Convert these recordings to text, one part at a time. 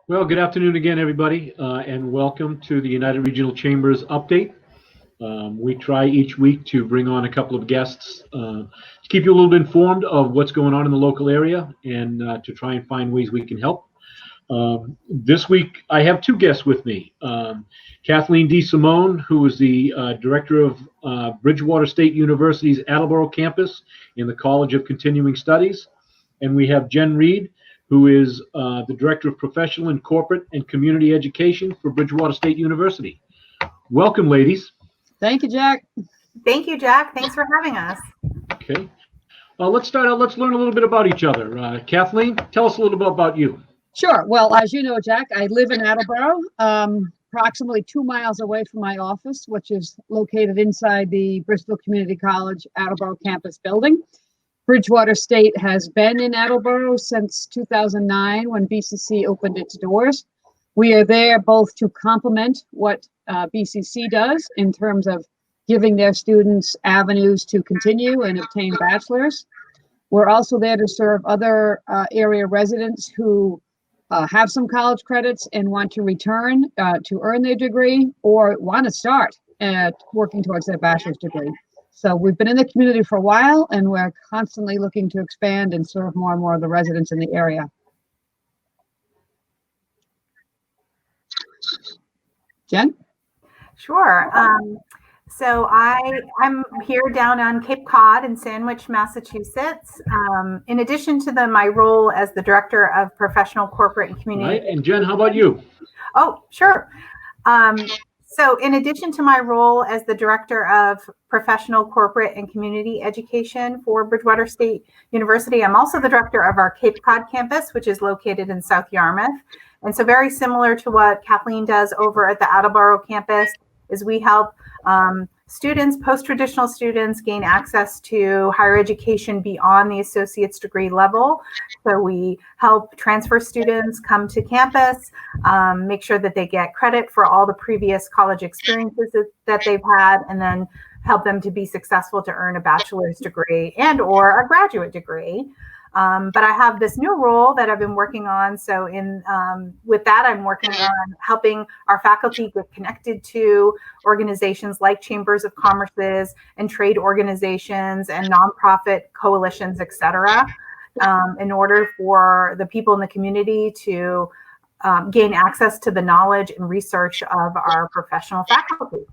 Well, good afternoon again, everybody, and welcome to the United Regional Chambers update. We try each week to bring on a couple of guests to keep you a little bit informed of what's going on in the local area and to try and find ways we can help. This week, I have two guests with me. Cathleen DeSimone, who is the director of Bridgewater State University's Attleboro campus in the College of Continuing Studies. And we have Jen Reid, who is the Director of Professional and Corporate and Community Education for Bridgewater State University. Welcome, ladies. Thank you, Jack. Thank you, Jack. Thanks for having us. Okay. Let's start out. Let's learn a little bit about each other. Kathleen, tell us a little bit about you. Sure. Well, as you know, Jack, I live in Attleboro, approximately 2 miles away from my office, which is located inside the Bristol Community College Attleboro campus building. Bridgewater State has been in Attleboro since 2009 when BCC opened its doors. We are there both to complement what BCC does in terms of giving their students avenues to continue and obtain bachelors. We're also there to serve other area residents who have some college credits and want to return to earn their degree or want to start working towards their bachelor's degree. So we've been in the community for a while, and we're constantly looking to expand and serve more and more of the residents in the area. Jen? Sure. So I'm here down on Cape Cod in Sandwich, Massachusetts. In addition to my role as the Director of Professional, Corporate, and Community. Right. And Jen, how about you? Oh, sure. So in addition to my role as the Director of Professional, Corporate, and Community Education for Bridgewater State University, I'm also the Director of our Cape Cod campus, which is located in South Yarmouth. And so very similar to what Kathleen does over at the Attleboro campus is we help students, post-traditional students, gain access to higher education beyond the associate's degree level. So we help transfer students come to campus, make sure that they get credit for all the previous college experiences that they've had, and then help them to be successful to earn a bachelor's degree and or a graduate degree. But I have this new role that I've been working on. So with that, I'm working on helping our faculty get connected to organizations like chambers of commerces and trade organizations and nonprofit coalitions, et cetera, in order for the people in the community to gain access to the knowledge and research of our professional faculty.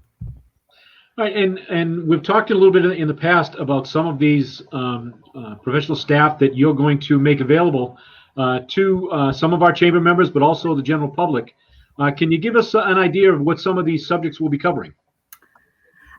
Right, and we've talked a little bit in the past about some of these professional staff that you're going to make available to some of our chamber members, but also the general public. Can you give us an idea of what some of these subjects will be covering?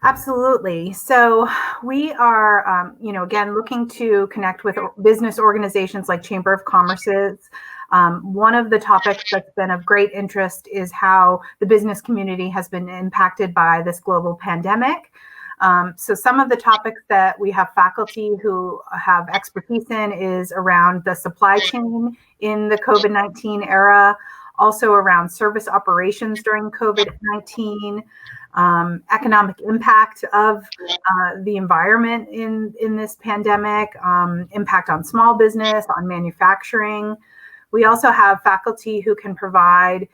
Absolutely. So we are, again, looking to connect with business organizations like Chamber of Commerce's. One of the topics that's been of great interest is how the business community has been impacted by this global pandemic. So some of the topics that we have faculty who have expertise in is around the supply chain in the COVID-19 era, also around service operations during COVID-19, economic impact of the environment in this pandemic, impact on small business, on manufacturing. We also have faculty who can provide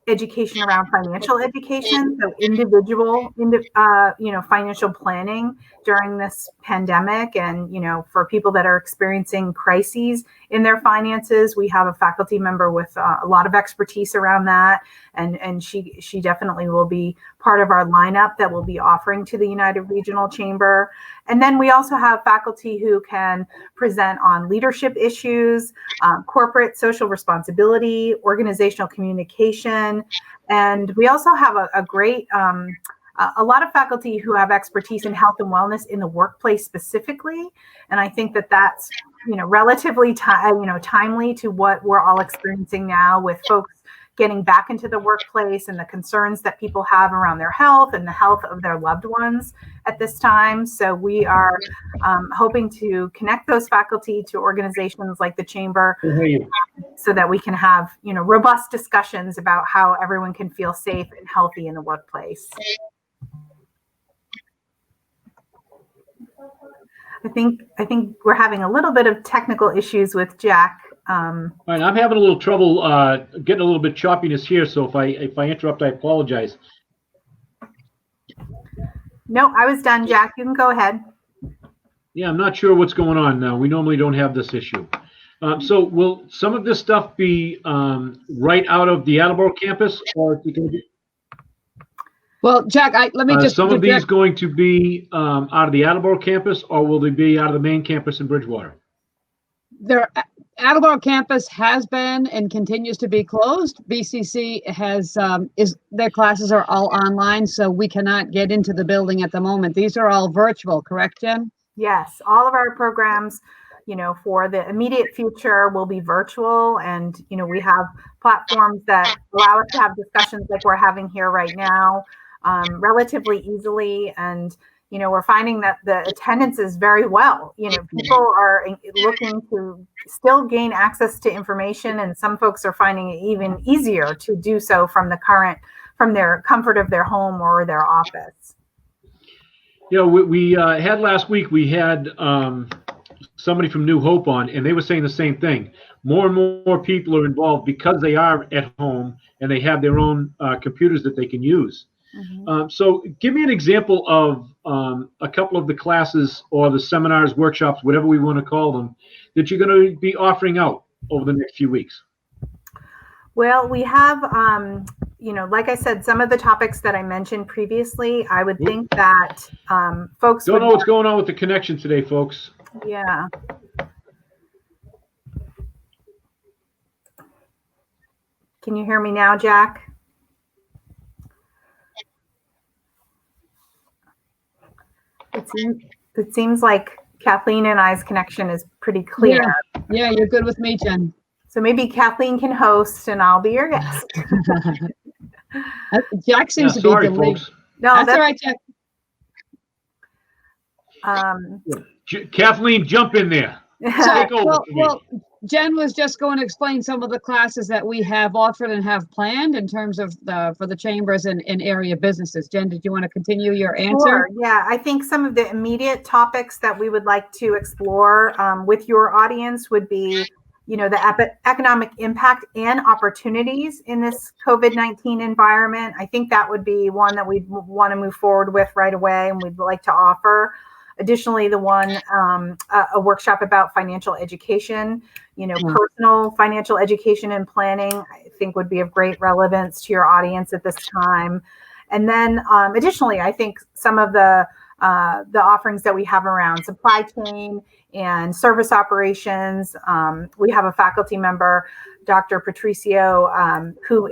education around financial education, so individual, financial planning during this pandemic. And, for people that are experiencing crises in their finances, we have a faculty member with a lot of expertise around that. And she definitely will be part of our lineup that we'll be offering to the United Regional Chamber. And then we also have faculty who can present on leadership issues, corporate social responsibility, organizational communication. And we also have a great, a lot of faculty who have expertise in health and wellness in the workplace specifically. And I think that that's, relatively timely to what we're all experiencing now with folks getting back into the workplace and the concerns that people have around their health and the health of their loved ones at this time. So we are hoping to connect those faculty to organizations like the Chamber so that we can have, robust discussions about how everyone can feel safe and healthy in the workplace. I think we're having a little bit of technical issues with Jack Um, All right, I'm having a little trouble getting a little bit choppiness here, so if I interrupt, I apologize. no, I was done, Jack. You can go ahead. Yeah, I'm not sure what's going on now. We normally don't have this issue. So will some of this stuff be right out of the Attleboro campus, or is it going to be Well, Jack, let me just some of these interject. going to be out of the Attleboro campus, or will they be out of the main campus in Bridgewater? Their Attleboro campus has been and continues to be closed. BCC has their classes are all online, so we cannot get into the building at the moment. These are all virtual, correct, Jen? Yes, all of our programs, for the immediate future will be virtual, and we have platforms that allow us to have discussions like we're having here right now, relatively easily. And we're finding that the attendance is very well. People are looking to still gain access to information, and some folks are finding it even easier to do so from their comfort of their home or their office. We had last week, we had somebody from New Hope on, and they were saying the same thing. More and more people are involved because they are at home and they have their own computers that they can use. Mm-hmm. So give me an example of a couple of the classes or the seminars, workshops, whatever we want to call them, that you're going to be offering out over the next few weeks. Well, we have, like I said, some of the topics that I mentioned previously, I would think that folks don't know what's going on with the connection today, folks. Yeah. Can you hear me now, Jack? It seems like Kathleen and I's connection is pretty clear. Yeah, you're good with me, Jen. So maybe Kathleen can host and I'll be your guest. Jack seems to be sorry, delayed. folks. No, that's all right, Jack. Kathleen, jump in there. Take over for me. Well, Jen was just going to explain some of the classes that we have offered and have planned in terms of for the chambers and area businesses. Jen, did you want to continue your answer? Sure. Yeah, I think some of the immediate topics that we would like to explore with your audience would be, the economic impact and opportunities in this COVID-19 environment. I think that would be one that we'd want to move forward with right away and we'd like to offer. Additionally, the one, a workshop about financial education, personal financial education and planning, I think would be of great relevance to your audience at this time. And then additionally, I think some of the offerings that we have around supply chain and service operations. We have a faculty member, Dr. Patricio, who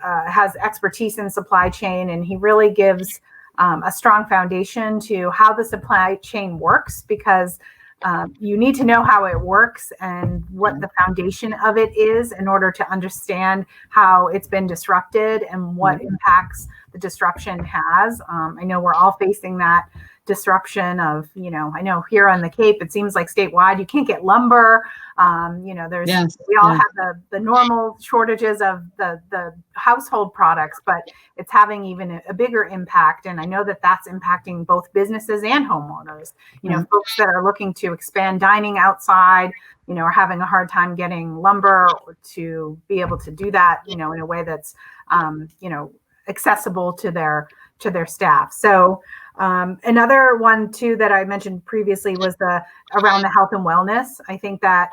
has expertise in supply chain, and he really gives a strong foundation to how the supply chain works, because you need to know how it works and what the foundation of it is in order to understand how it's been disrupted and what impacts the disruption has. I know we're all facing that disruption of, I know here on the Cape, it seems like statewide, you can't get lumber. We all have the normal shortages of the household products, but it's having even a bigger impact. And I know that that's impacting both businesses and homeowners, folks that are looking to expand dining outside, are having a hard time getting lumber to be able to do that, in a way that's, accessible to their staff. So another one too that I mentioned previously was around the health and wellness. I think that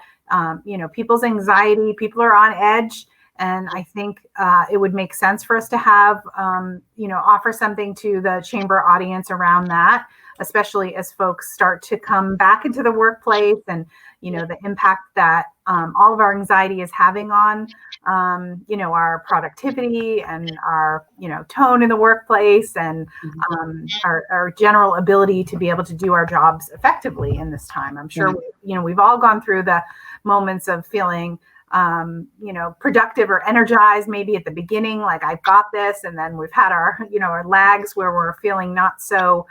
people's anxiety, people are on edge, and I think it would make sense for us to have offer something to the chamber audience around that, especially as folks start to come back into the workplace and the impact that all of our anxiety is having on our productivity and our tone in the workplace and our general ability to be able to do our jobs effectively in this time. I'm sure we've all gone through the moments of feeling productive or energized maybe at the beginning, like I've got this, and then we've had our our lags where we're feeling not so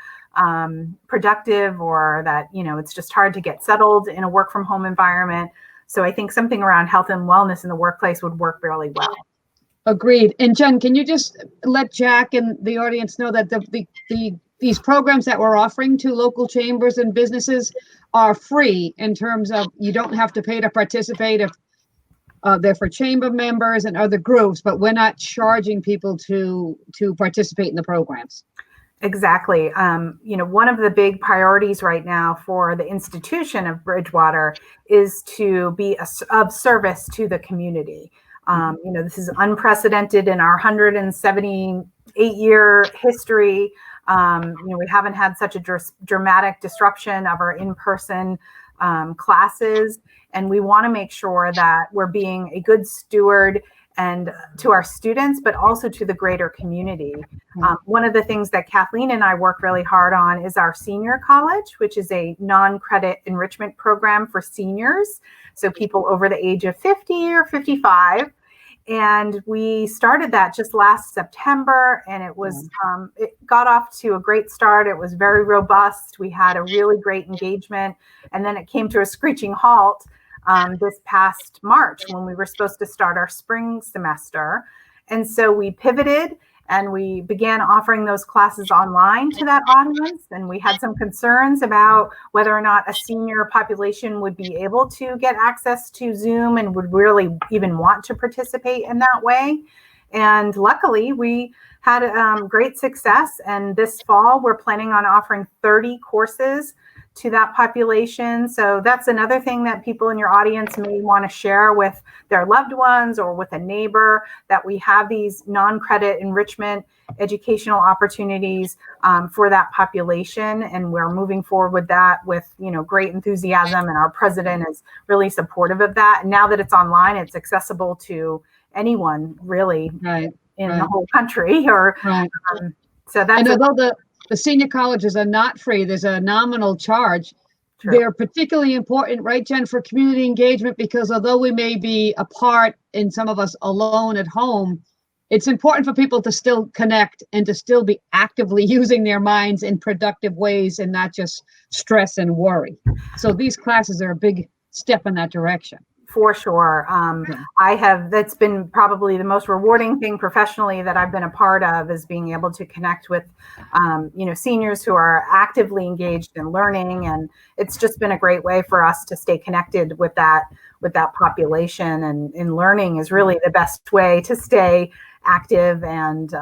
productive, or that it's just hard to get settled in a work from home environment. So I think something around health and wellness in the workplace would work really well. Agreed. And Jen, can you just let Jack and the audience know that these programs that we're offering to local chambers and businesses are free in terms of you don't have to pay to participate. They're for chamber members and other groups, but we're not charging people to participate in the programs. Exactly. One of the big priorities right now for the institution of Bridgewater is to be of service to the community. This is unprecedented in our 178-year history. We haven't had such a dramatic disruption of our in-person classes, and we want to make sure that we're being a good steward and to our students, but also to the greater community. One of the things that Kathleen and I work really hard on is our senior college, which is a non-credit enrichment program for seniors. So people over the age of 50 or 55. And we started that just last September, and it got off to a great start. It was very robust. We had a really great engagement, and then it came to a screeching halt this past March when we were supposed to start our spring semester. And so we pivoted and we began offering those classes online to that audience. And we had some concerns about whether or not a senior population would be able to get access to Zoom and would really even want to participate in that way. And luckily, we had great success. And this fall, we're planning on offering 30 courses to that population. So that's another thing that people in your audience may want to share with their loved ones or with a neighbor, that we have these non-credit enrichment educational opportunities for that population. And we're moving forward with that with, great enthusiasm. And our president is really supportive of that. And now that it's online, it's accessible to anyone really in the whole country. So that's the senior colleges are not free. There's a nominal charge. True. They're particularly important, right, Jen, for community engagement, because although we may be apart and some of us alone at home, it's important for people to still connect and to still be actively using their minds in productive ways and not just stress and worry. So these classes are a big step in that direction. For sure. That's been probably the most rewarding thing professionally that I've been a part of, is being able to connect with, seniors who are actively engaged in learning. And it's just been a great way for us to stay connected with that population. And in learning is really the best way to stay active and,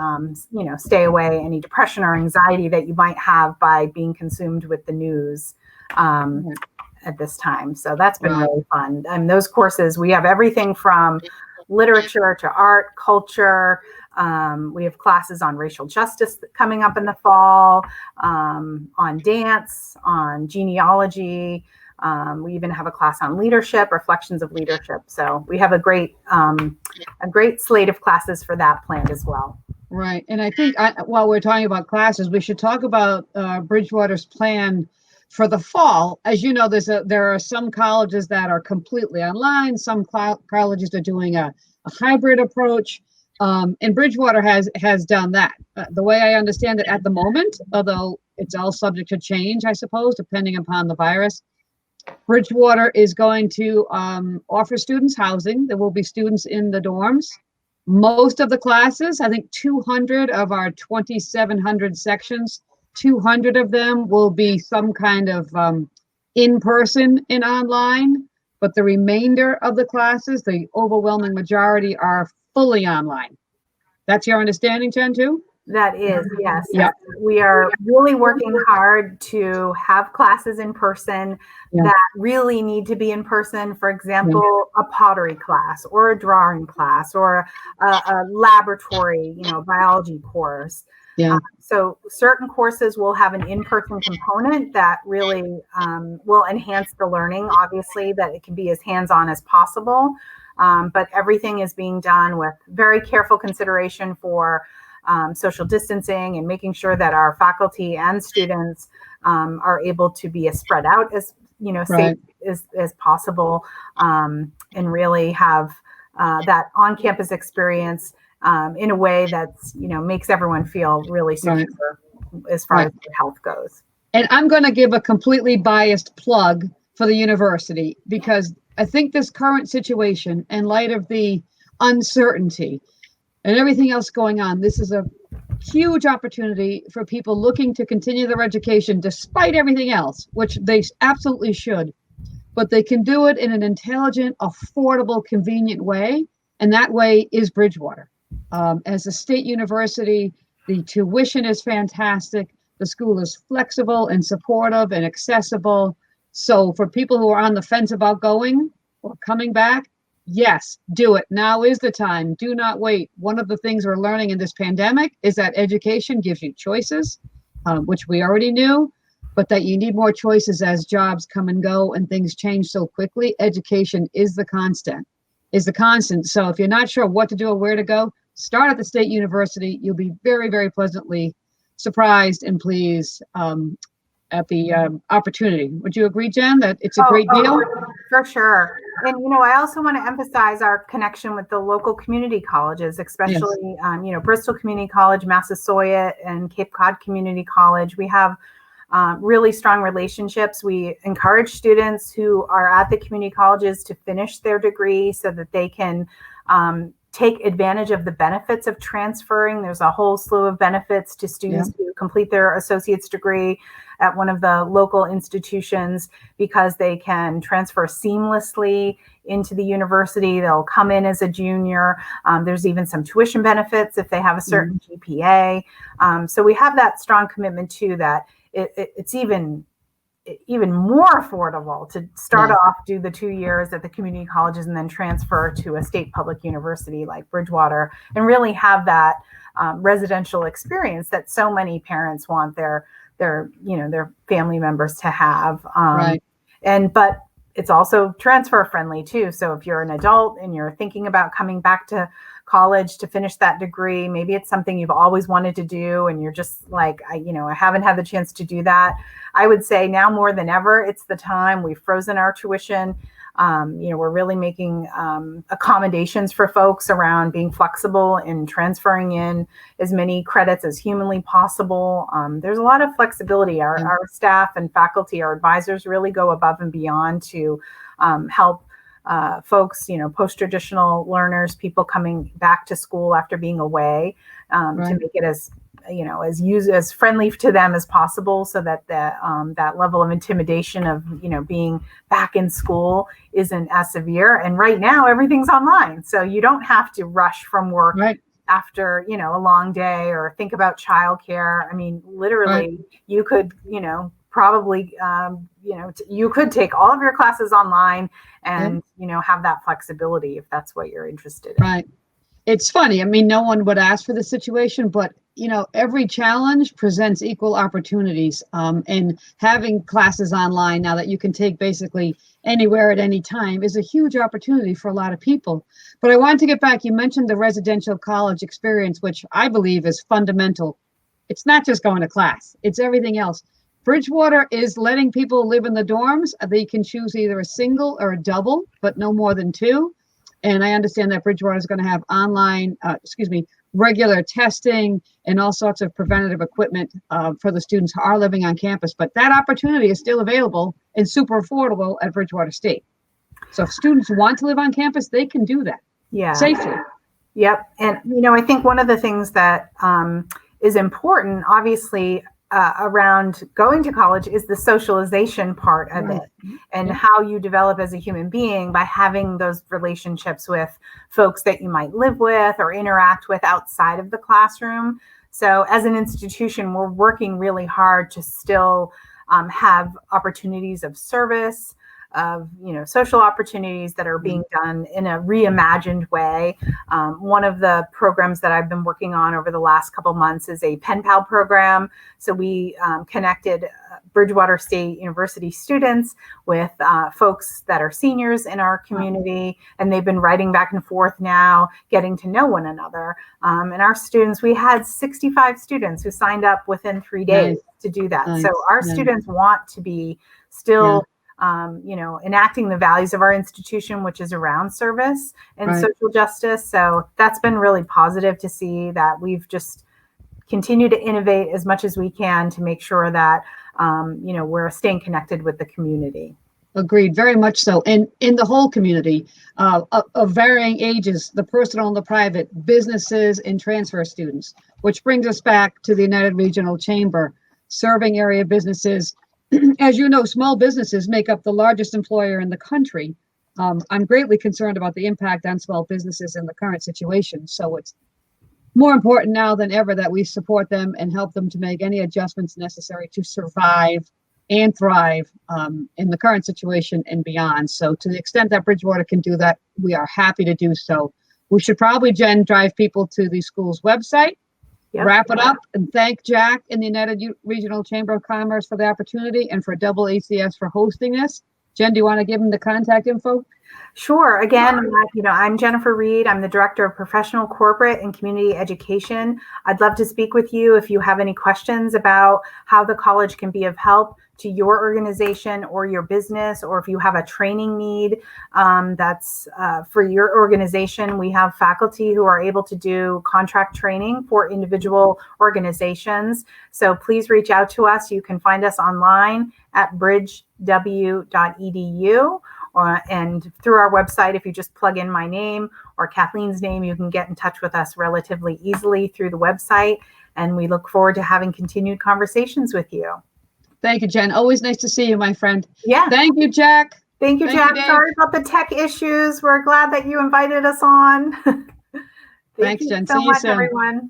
stay away any depression or anxiety that you might have by being consumed with the news. At this time. So that's been really fun. And those courses, we have everything from literature to art, culture. We have classes on racial justice coming up in the fall, on dance, on genealogy. We even have a class on leadership, reflections of leadership. So we have a great slate of classes for that planned as well. Right. And I think while we're talking about classes, we should talk about Bridgewater's plan for the fall. As you know, there are some colleges that are completely online. Some colleges are doing a hybrid approach. And Bridgewater has done that. The way I understand it at the moment, although it's all subject to change, I suppose, depending upon the virus, Bridgewater is going to offer students housing. There will be students in the dorms. Most of the classes, I think 200 of our 2,700 sections, 200 of them will be some kind of in-person and online, but the remainder of the classes, the overwhelming majority, are fully online. That's your understanding, Jen, too? That is, yes. Yeah. We are really working hard to have classes in person that really need to be in person. For example, a pottery class or a drawing class or a laboratory, biology course. Yeah. So certain courses will have an in-person component that really will enhance the learning, obviously, that it can be as hands-on as possible. But everything is being done with very careful consideration for social distancing and making sure that our faculty and students are able to be as spread out as, safe as possible, and really have that on-campus experience in a way that's, makes everyone feel really secure as far as their health goes. And I'm going to give a completely biased plug for the university, because I think this current situation, in light of the uncertainty and everything else going on, this is a huge opportunity for people looking to continue their education despite everything else, which they absolutely should. but they can do it in an intelligent, affordable, convenient way. And that way is Bridgewater. As a state university, the tuition is fantastic. The school is flexible and supportive and accessible. So for people who are on the fence about going or coming back, yes, do it. Now is the time. Do not wait. One of the things we're learning in this pandemic is that education gives you choices, which we already knew, but that you need more choices as jobs come and go and things change so quickly. Education is the constant. So if you're not sure what to do or where to go, start at the state university. You'll be very, very pleasantly surprised and pleased at the opportunity. Would you agree, Jen, that it's a great deal? For sure. And, I also want to emphasize our connection with the local community colleges, especially, Bristol Community College, Massasoit, and Cape Cod Community College. We have really strong relationships. We encourage students who are at the community colleges to finish their degree so that they can take advantage of the benefits of transferring. There's a whole slew of benefits to students who complete their associate's degree at one of the local institutions because they can transfer seamlessly into the university. They'll come in as a junior. There's even some tuition benefits if they have a certain GPA. So we have that strong commitment too, that it's even more affordable to start off, do the 2 years at the community colleges and then transfer to a state public university like Bridgewater and really have that residential experience that so many parents want their family members to have. But it's also transfer friendly too. So if you're an adult and you're thinking about coming back to college to finish that degree, maybe it's something you've always wanted to do and you're just like, I haven't had the chance to do that. I would say now more than ever, it's the time. We've frozen our tuition. We're really making accommodations for folks around being flexible and transferring in as many credits as humanly possible. There's a lot of flexibility. Our staff and faculty, our advisors really go above and beyond to help folks, post-traditional learners, people coming back to school after being away, to make it as friendly to them as possible, so that that level of intimidation of being back in school isn't as severe. And right now everything's online, so you don't have to rush from work after a long day or think about childcare. I mean, literally, you could probably you could take all of your classes online and have that flexibility if that's what you're interested in. It's funny. I mean, no one would ask for the situation, but every challenge presents equal opportunities. And having classes online now that you can take basically anywhere at any time is a huge opportunity for a lot of people. But I wanted to get back. You mentioned the residential college experience, which I believe is fundamental. It's not just going to class. It's everything else. Bridgewater is letting people live in the dorms. They can choose either a single or a double, but no more than two. And I understand that Bridgewater is going to have regular testing and all sorts of preventative equipment for the students who are living on campus. But that opportunity is still available and super affordable at Bridgewater State. So if students want to live on campus, they can do that safely. Yep. And, I think one of the things that is important, obviously, around going to college is the socialization part of it, and how you develop as a human being by having those relationships with folks that you might live with or interact with outside of the classroom. So as an institution, we're working really hard to still have opportunities of service, of social opportunities that are being done in a reimagined way. One of the programs that I've been working on over the last couple months is a pen pal program. So we connected Bridgewater State University students with folks that are seniors in our community, and they've been writing back and forth now, getting to know one another. And our students, we had 65 students who signed up within 3 days to do that. So our students want to be still enacting the values of our institution, which is around service and social justice. So that's been really positive to see that we've just continued to innovate as much as we can to make sure that, we're staying connected with the community. Agreed, very much so. And in the whole community of varying ages, the personal and the private, businesses and transfer students, which brings us back to the United Regional Chamber, serving area businesses as you know, small businesses make up the largest employer in the country. I'm greatly concerned about the impact on small businesses in the current situation. So it's more important now than ever that we support them and help them to make any adjustments necessary to survive and thrive in the current situation and beyond. So to the extent that Bridgewater can do that, we are happy to do so. We should probably, Jen, drive people to the school's website, wrap it up, and thank Jack and the United Regional Chamber of Commerce for the opportunity and for ACS for hosting this. Jen, do you want to give them the contact info? Sure. Again, I'm Jennifer Reid. I'm the Director of Professional, Corporate, and Community Education. I'd love to speak with you if you have any questions about how the college can be of help to your organization or your business, or if you have a training need that's for your organization. We have faculty who are able to do contract training for individual organizations. So please reach out to us. You can find us online at bridgew.edu. And through our website, if you just plug in my name or Kathleen's name, you can get in touch with us relatively easily through the website. And we look forward to having continued conversations with you. Thank you, Jen. Always nice to see you, my friend. Yeah. Thank you, Jack. Thank you, Jack. Sorry about the tech issues. We're glad that you invited us on. Thanks, Jen. Thank you so See you much, soon. everyone.